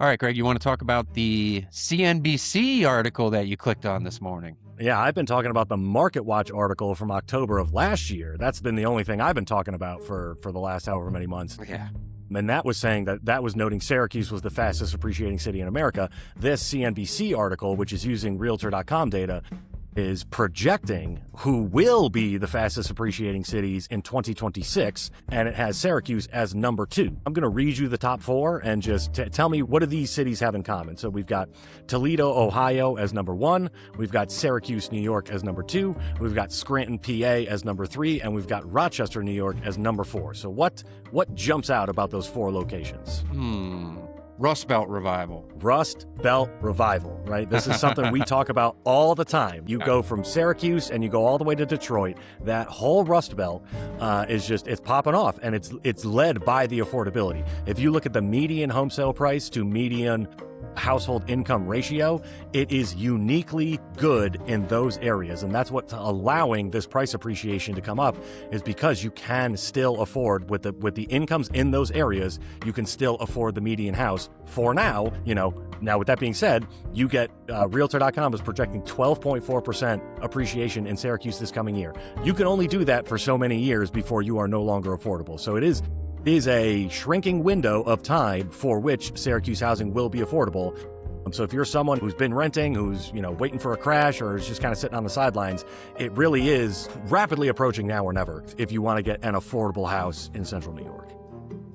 All right, Greg, you want to talk about the CNBC article that you clicked on this morning? Yeah, I've been talking about the Market Watch article from October of last year. That's been the only thing I've been talking about for the last however many months. Yeah. And that was saying that was noting Syracuse was the fastest appreciating city in America. This CNBC article, which is using Realtor.com data, is projecting who will be the fastest appreciating cities in 2026, and it has Syracuse as number 2. I'm going to read you the top 4 and just tell me what do these cities have in common. So we've got Toledo, Ohio as number 1, we've got Syracuse, New York as number 2, we've got Scranton, PA as number 3, and we've got Rochester, New York as number 4. So what jumps out about those 4 locations? Rust Belt revival. Rust Belt revival, right? This is something we talk about all the time. You go from Syracuse and you go all the way to Detroit. That whole Rust Belt it's popping off, and it's led by the affordability. If you look at the median home sale price to median household income ratio, it is uniquely good in those areas, and that's what's allowing this price appreciation to come up, is because you can still afford with the incomes in those areas, you can still afford the median house for now. Now with that being said, you get Realtor.com is projecting 12.4% appreciation in Syracuse this coming year. You can only do that for so many years before you are no longer affordable. So it is a shrinking window of time for which Syracuse housing will be affordable. So if you're someone who's been renting, who's waiting for a crash, or is just kind of sitting on the sidelines, it really is rapidly approaching now or never if you want to get an affordable house in central New York.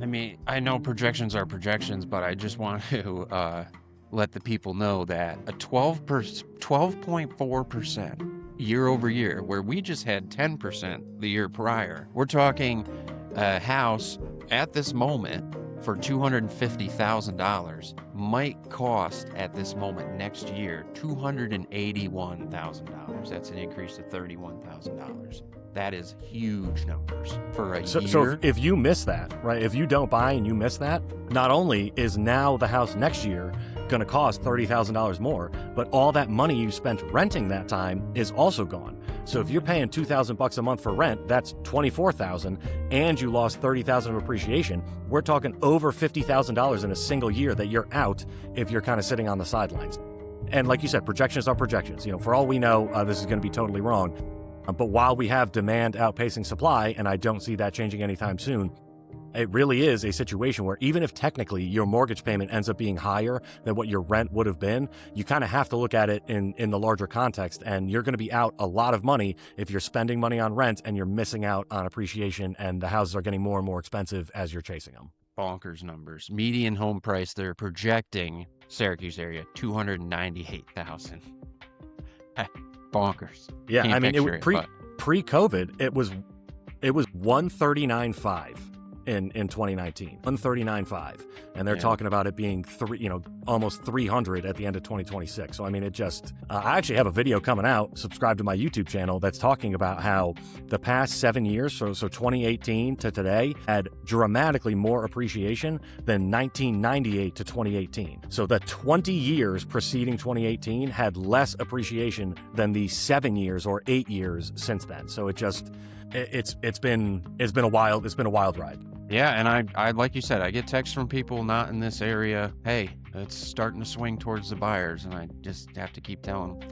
I mean, I know projections are projections, but I just want to let the people know that a 12.4% year over year, where we just had 10% the year prior, we're talking a house at this moment for $250,000 might cost at this moment next year $281,000. That's an increase of $31,000. That is huge numbers for a year. So if you miss that, right? If you don't buy and you miss that, not only is now the house next year going to cost $30,000 more, but all that money you spent renting that time is also gone. So if you're paying $2,000 a month for rent, that's $24,000, and you lost $30,000 of appreciation. We're talking over $50,000 in a single year that you're out if you're kind of sitting on the sidelines. And like you said, projections are projections. For all we know, this is going to be totally wrong. But while we have demand outpacing supply, and I don't see that changing anytime soon, it really is a situation where even if technically your mortgage payment ends up being higher than what your rent would have been, you kind of have to look at it in the larger context, and you're going to be out a lot of money if you're spending money on rent and you're missing out on appreciation, and the houses are getting more and more expensive as you're chasing them. Bonkers numbers. Median home price, they're projecting Syracuse area, $298,000. Bonkers. Yeah, Can't I mean, picture pre-COVID, it was $139,500 in 2019, $139,500, and they're talking about it being almost $300 at the end of 2026. So I mean, I actually have a video coming out. Subscribe to my YouTube channel that's talking about how the past 7 years, so 2018 to today, had dramatically more appreciation than 1998 to 2018. So the 20 years preceding 2018 had less appreciation than the 7 years or 8 years since then. So it's been a wild ride. Yeah, and I like you said, I get texts from people not in this area. Hey, it's starting to swing towards the buyers, and I just have to keep telling them,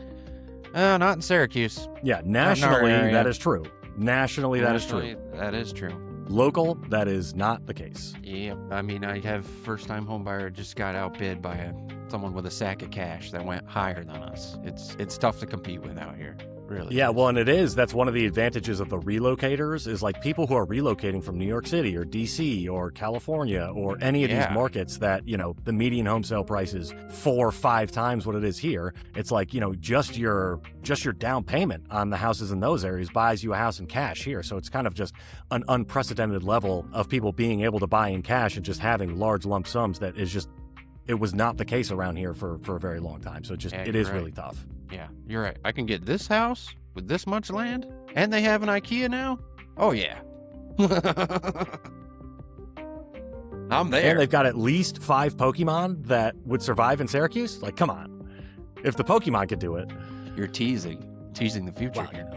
not in Syracuse. Yeah, nationally, that is true. Nationally, that is true. That is true. Local, that is not the case. Yeah, I mean, I have first-time homebuyer just got outbid by someone with a sack of cash that went higher than us. It's tough to compete with out here. Really? Yeah, well, and that's one of the advantages of the relocators is like people who are relocating from New York City or DC or California or any of these markets that, the median home sale price is 4 or 5 times what it is here. It's like, just your down payment on the houses in those areas buys you a house in cash here. So it's kind of just an unprecedented level of people being able to buy in cash and just having large lump sums that is just, it was not the case around here for a very long time. So it is really tough. Yeah, you're right. I can get this house with this much land, and they have an IKEA now? Oh, yeah. I'm there. And they've got at least 5 Pokemon that would survive in Syracuse? Like, come on. If the Pokemon could do it. You're teasing the future here.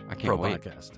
I can't wait. Podcast.